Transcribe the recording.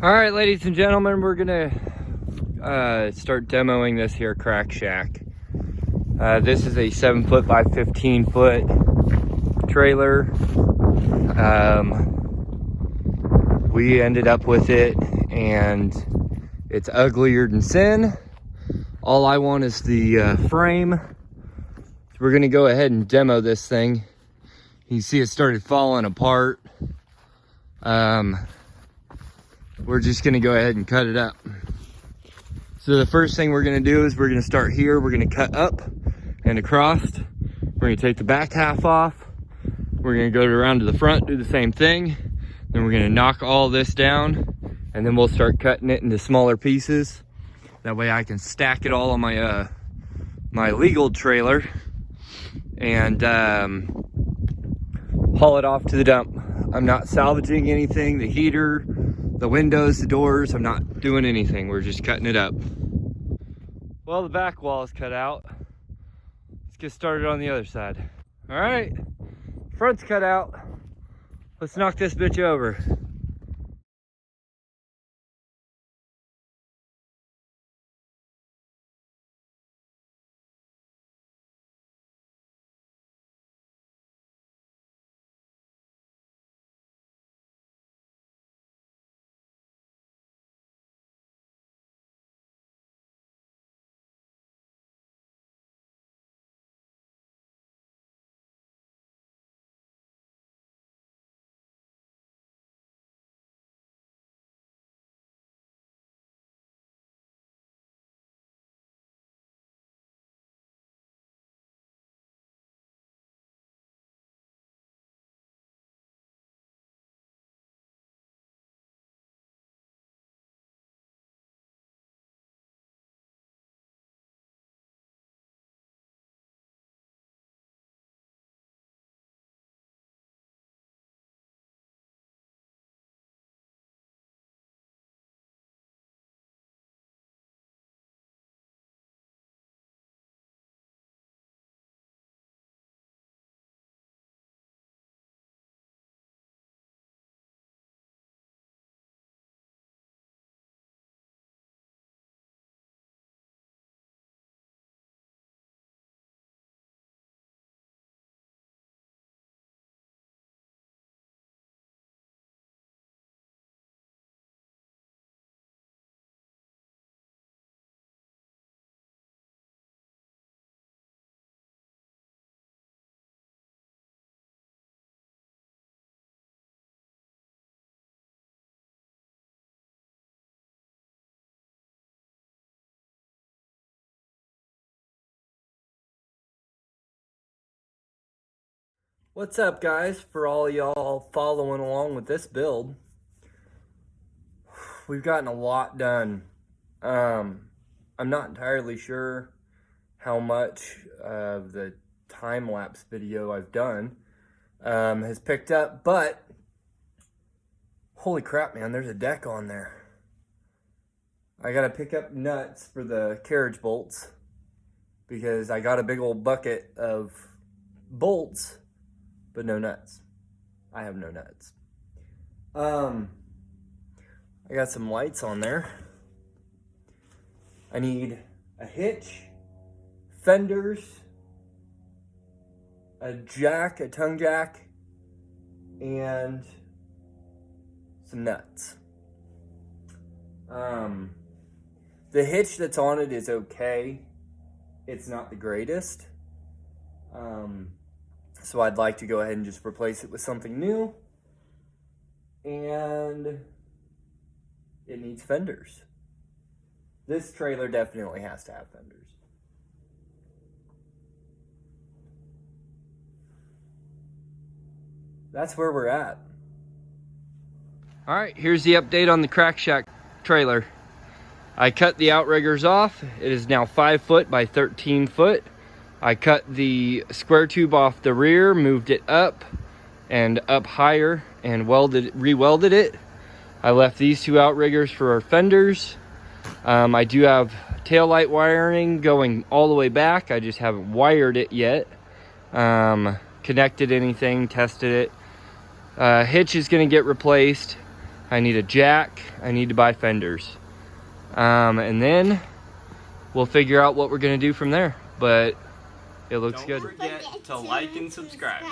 All right, ladies and gentlemen, we're gonna start demoing this here crack shack. This is a 7-foot by 15-foot trailer. We ended up with it, and it's uglier than sin. All I want is the frame. We're gonna go ahead and demo this thing. You can see it started falling apart. We're just gonna go ahead and cut it up. So the first thing we're gonna do is we're gonna start here. We're gonna cut up and across. We're gonna take the back half off. We're gonna go around to the front, do the same thing. Then we're gonna knock all this down, and then we'll start cutting it into smaller pieces. That way I can stack it all on my my legal trailer and haul it off to the dump. I'm not salvaging anything, the heater, the windows, the doors, I'm not doing anything. We're just cutting it up. Well, the back wall is cut out. Let's get started on the other side. All right, front's cut out. Let's knock this bitch over. What's up, guys? For all y'all following along with this build, we've gotten a lot done. I'm not entirely sure how much of the time-lapse video I've done has picked up, but holy crap, man, there's a deck on there. I gotta pick up nuts for the carriage bolts because I got a big old bucket of bolts but no nuts. I have no nuts. I got some lights on there. I need a hitch, fenders, a jack, a tongue jack, and some nuts. The hitch that's on it is okay. It's not the greatest. So I'd like to go ahead and just replace it with something new. And it needs fenders. This trailer definitely has to have fenders. That's where we're at. All right, here's the update on the Crack Shack trailer. I cut the outriggers off. It is now 5 foot by 13 foot. I cut the square tube off the rear, moved it up and up higher and re-welded it. I left these two outriggers for our fenders. I do have taillight wiring going all the way back. I just haven't wired it yet. Connected anything, tested it. Hitch is gonna get replaced. I need a jack. I need to buy fenders. And then we'll figure out what we're gonna do from there. But it looks good. Don't forget to like and subscribe.